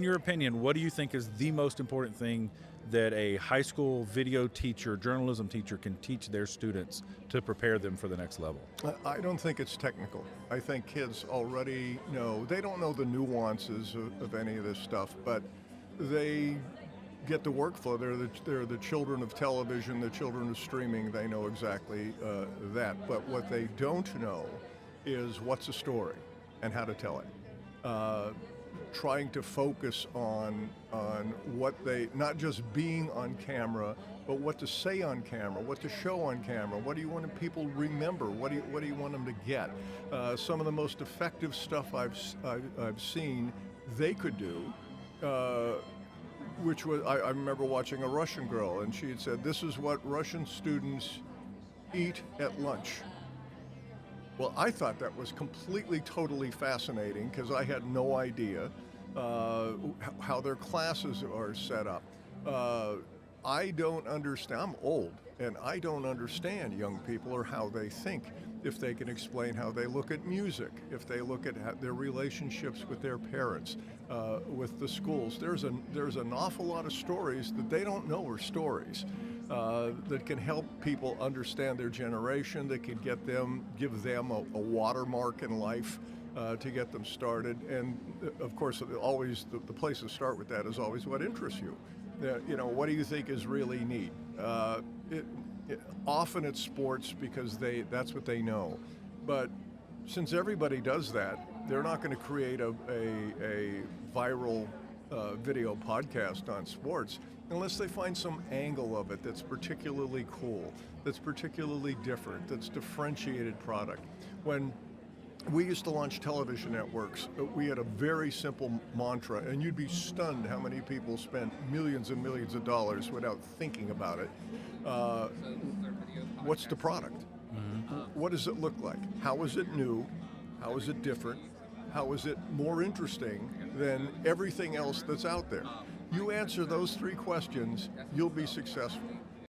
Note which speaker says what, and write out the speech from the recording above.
Speaker 1: your opinion, what do you think is the most important thing that a high school video teacher, journalism teacher can teach their students to prepare them for the next level?
Speaker 2: I don't think it's technical. I think kids already know. They don't know the nuances of any of this stuff, but they get the workflow. They're the children of television, the children of streaming. They know exactly that. But what they don't know is what's a story and how to tell it. Trying to focus on what they, not just being on camera, but what to say on camera, what to show on camera, what do you want people to remember, what do you want them to get. Some of the most effective stuff I've seen they could do, which was, I remember watching a Russian girl, and she had said, this is what Russian students eat at lunch. Well, I thought that was completely, totally fascinating because I had no idea how their classes are set up. I don't understand. I'm old, and I don't understand young people or how they think. If they can explain how they look at music, if they look at their relationships with their parents, with the schools, there's an awful lot of stories that they don't know are stories. That can help people understand their generation, that can give them a watermark in life to get them started. And of course, always the place to start with that is always what interests you. What do you think is really neat? Often it's sports because that's what they know. But since everybody does that, they're not going to create a viral video podcast on sports unless they find some angle of it that's particularly cool, that's particularly different, that's differentiated product. When we used to launch television networks, we had a very simple mantra, and you'd be stunned how many people spent millions and millions of dollars without thinking about it. What's the product? Mm-hmm. What does it look like? How is it new? How is it different? How is it more interesting than everything else that's out there? You answer those three questions, you'll be successful.